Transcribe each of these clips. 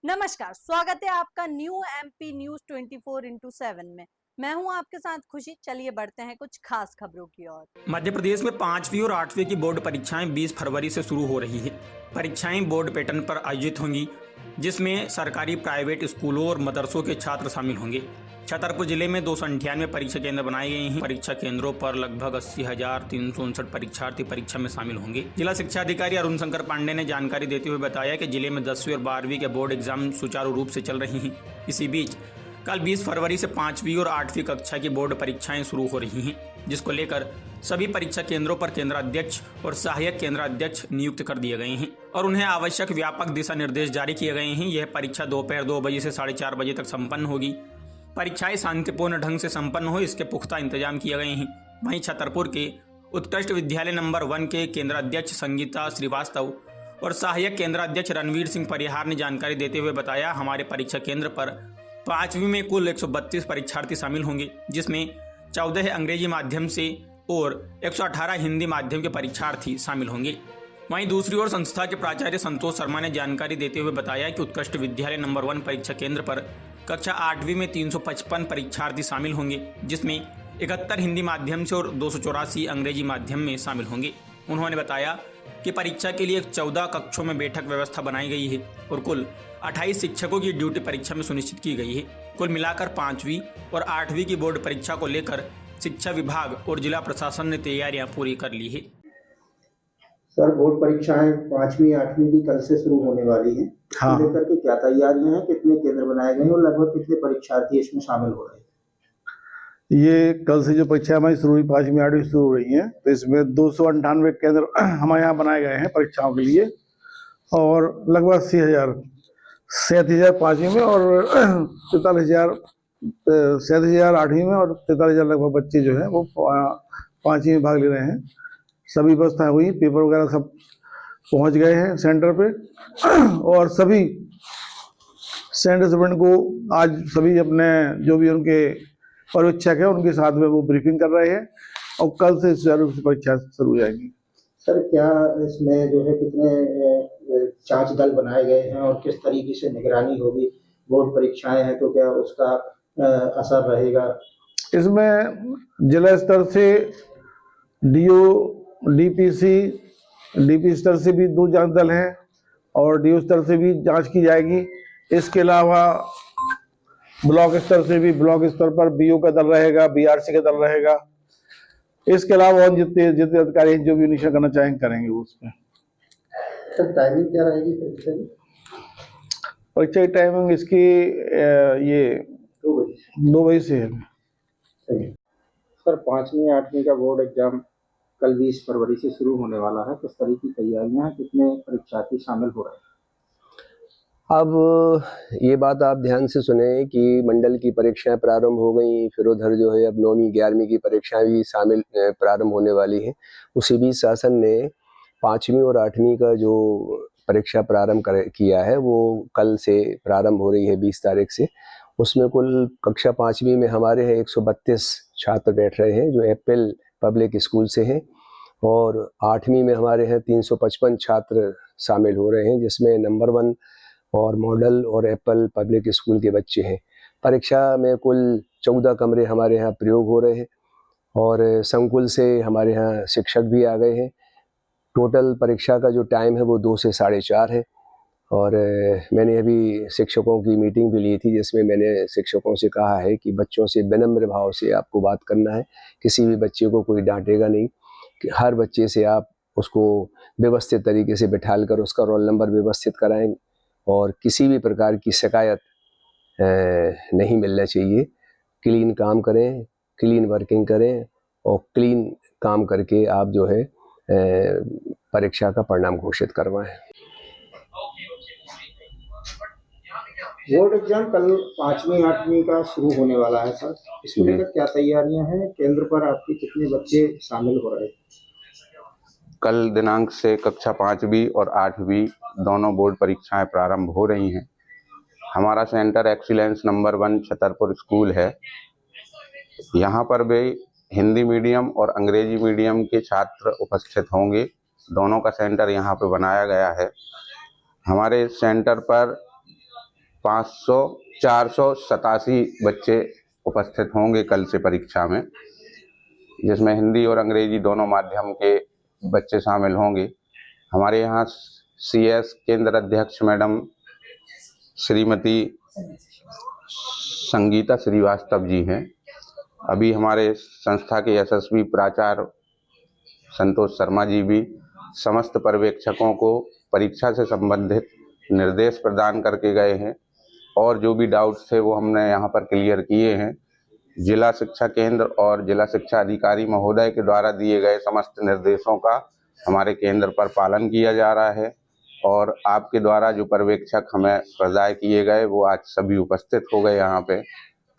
नमस्कार, स्वागत है आपका न्यू एमपी न्यूज 24x7 में। मैं हूं आपके साथ खुशी। चलिए बढ़ते हैं कुछ खास खबरों की ओर। मध्य प्रदेश में 5वीं और 8वीं की बोर्ड परीक्षाएं 20 फरवरी से शुरू हो रही है। परीक्षाएं बोर्ड पैटर्न पर आयोजित होंगी, जिसमें सरकारी प्राइवेट स्कूलों और मदरसों के छात्र शामिल होंगे। छतरपुर जिले में 298 परीक्षा केंद्र बनाए गए हैं। परीक्षा केंद्रों पर लगभग 80,359 परीक्षार्थी परीक्षा में शामिल होंगे। जिला शिक्षा अधिकारी अरुण शंकर पांडे ने जानकारी देते हुए बताया कि जिले में 10वीं और 12वीं के बोर्ड एग्जाम सुचारू रूप से चल रही हैं। इसी बीच कल 20 फरवरी से 5वीं और 8वीं कक्षा की बोर्ड परीक्षाएं शुरू हो रही हैं, जिसको लेकर सभी परीक्षा केंद्रों पर केंद्राध्यक्ष और सहायक केंद्राध्यक्ष नियुक्त कर दिए गए हैं और उन्हें आवश्यक व्यापक दिशा निर्देश जारी किए गए हैं। यह परीक्षा दोपहर 2 बजे से 4:30 बजे तक संपन्न होगी। परीक्षाएं शांतिपूर्ण ढंग से संपन्न हो, इसके पुख्ता इंतजाम किए गए हैं। वहीं छतरपुर के उत्कृष्ट विद्यालय नंबर 1 के केंद्राध्यक्ष संगीता श्रीवास्तव और सहायक केंद्राध्यक्ष रणवीर सिंह परिहार ने जानकारी देते हुए बताया, हमारे परीक्षा केंद्र पर 5वीं में कुल 132 परीक्षार्थी शामिल होंगे, जिसमें 14 अंग्रेजी माध्यम से और 118 हिंदी माध्यम के परीक्षार्थी शामिल होंगे। वहीं दूसरी ओर संस्था के प्राचार्य संतोष शर्मा ने जानकारी देते हुए बताया कि उत्कृष्ट विद्यालय नंबर 1 परीक्षा केंद्र पर कक्षा 8वीं में 355 परीक्षार्थी शामिल होंगे, जिसमें 71 हिंदी माध्यम से और 284 अंग्रेजी माध्यम में शामिल होंगे। उन्होंने बताया कि परीक्षा के लिए 14 कक्षों में बैठक व्यवस्था बनाई गई है और कुल 28 शिक्षकों की ड्यूटी परीक्षा में सुनिश्चित की गई है। कुल मिलाकर 5वीं और 8वीं की बोर्ड परीक्षा को लेकर शिक्षा विभाग और जिला प्रशासन ने तैयारियां पूरी कर ली है। सर, बोर्ड परीक्षाएं 5वीं 8वीं की कल से शुरू होने वाली हैं। हाँ। लेकर के क्या तैयारियां हैं, कितने केंद्र बनाए गए हैं और लगभग कितने परीक्षार्थी इसमें शामिल हो रहे हैं? ये कल से जो परीक्षा हमारी शुरू हुई 5वीं 8वीं शुरू हो रही है, तो इसमें 298 केंद्र हमारे यहाँ बनाए गए हैं परीक्षाओं के लिए और लगभग 37,000 5वीं में और 37,000 8वीं में और 43,000 लगभग बच्चे जो है वो 5वीं में भाग ले रहे हैं। सभी व्यवस्था हुई, पेपर वगैरह सब पहुंच गए हैं सेंटर पे और सभी सेंटर स्टूडेंट को आज सभी अपने जो भी उनके पर्यवेक्षक है उनके साथ में वो ब्रीफिंग कर रहे हैं और कल से परीक्षा शुरू हो जाएगी। सर, क्या इसमें जो है कितने जांच दल बनाए गए हैं और किस तरीके से निगरानी होगी? बोर्ड परीक्षाएं हैं तो क्या उसका असर रहेगा? इसमें जिला स्तर से डीओ डीपी स्तर से भी 2 जांच दल हैं और डीओ स्तर से भी जांच की जाएगी। इसके अलावा ब्लॉक स्तर से भी, ब्लॉक स्तर पर बीओ का दल रहेगा, बीआरसी का दल रहेगा। इसके अलावा और जितने अधिकारी जो भी निरीक्षण करना चाहेंगे करेंगे वो उसमें। सर, टाइमिंग क्या रहेगी परीक्षा की? परीक्षा की टाइमिंग इसकी ये 2 बजे से है। सर, 5वीं 8वीं का बोर्ड एग्जाम कल 20 फरवरी से शुरू होने वाला है। किस तरह की तैयारियां हैं, कितने परीक्षार्थी शामिल हो रहे हैं? अब ये बात आप ध्यान से सुने कि मंडल की परीक्षाएं प्रारंभ हो गई, फिर उधर जो है अब 9वीं 11वीं की परीक्षाएं भी शामिल प्रारंभ होने वाली हैं। उसी बीच शासन ने 5वीं और 8वीं का जो परीक्षा प्रारंभ किया है वो कल से प्रारंभ हो रही है 20 तारीख से। उसमें कुल कक्षा 5वीं में हमारे यहाँ 132 छात्र बैठ रहे हैं जो एप्पल पब्लिक स्कूल से हैं और 8वीं में हमारे यहाँ 355 छात्र शामिल हो रहे हैं, जिसमें नंबर 1 और मॉडल और एप्पल पब्लिक स्कूल के बच्चे हैं। परीक्षा में कुल 14 कमरे हमारे यहाँ प्रयोग हो रहे हैं और संकुल से हमारे यहाँ शिक्षक भी आ गए हैं। टोटल परीक्षा का जो टाइम है वो 2 से 4:30 है और मैंने अभी शिक्षकों की मीटिंग भी ली थी, जिसमें मैंने शिक्षकों से कहा है कि बच्चों से विनम्र भाव से आपको बात करना है। किसी भी बच्चे को कोई डांटेगा नहीं, कि हर बच्चे से आप उसको व्यवस्थित तरीके से बिठाल कर उसका रोल नंबर व्यवस्थित कराएं और किसी भी प्रकार की शिकायत नहीं मिलना चाहिए। क्लीन काम करें, क्लीन वर्किंग करें और क्लीन काम करके आप जो है परीक्षा का परिणाम घोषित करवाएं। बोर्ड एग्जाम कल 5वीं 8वीं का शुरू होने वाला है सर, इसको लेकर क्या तैयारियां हैं? केंद्र पर आपके कितने बच्चे शामिल हो रहे हैं? कल दिनांक से कक्षा 5वीं और 8वीं दोनों बोर्ड परीक्षाएं प्रारंभ हो रही हैं। हमारा centre excellence number 1 Chhatarpur school है। यहाँ पर भी हिंदी मीडियम और अंग्रेजी मीडियम के छात्र उपस्थित होंगे। दोनों का सेंटर यहाँ पे बनाया गया है। हमारे सेंटर पर 487 बच्चे उपस्थित होंगे कल से परीक्षा में, जिसमें हिंदी और अंग्रेजी दोनों माध्यम के बच्चे शामिल होंगे। हमारे यहाँ CS केंद्र अध्यक्ष मैडम श्रीमती संगीता श्रीवास्तव जी हैं। अभी हमारे संस्था के यशस्वी प्राचार्य संतोष शर्मा जी भी समस्त पर्यवेक्षकों को परीक्षा से संबंधित निर्देश प्रदान करके गए हैं और जो भी डाउट्स थे वो हमने यहाँ पर क्लियर किए हैं। जिला शिक्षा केंद्र और जिला शिक्षा अधिकारी महोदय के द्वारा दिए गए समस्त निर्देशों का हमारे केंद्र पर पालन किया जा रहा है और आपके द्वारा जो पर्यवेक्षक हमें प्रदाय किए गए वो आज सभी उपस्थित हो गए यहाँ पे।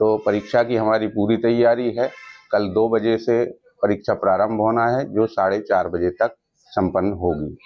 तो परीक्षा की हमारी पूरी तैयारी है। कल 2 बजे से परीक्षा प्रारंभ होना है जो 4:30 बजे तक संपन्न होगी।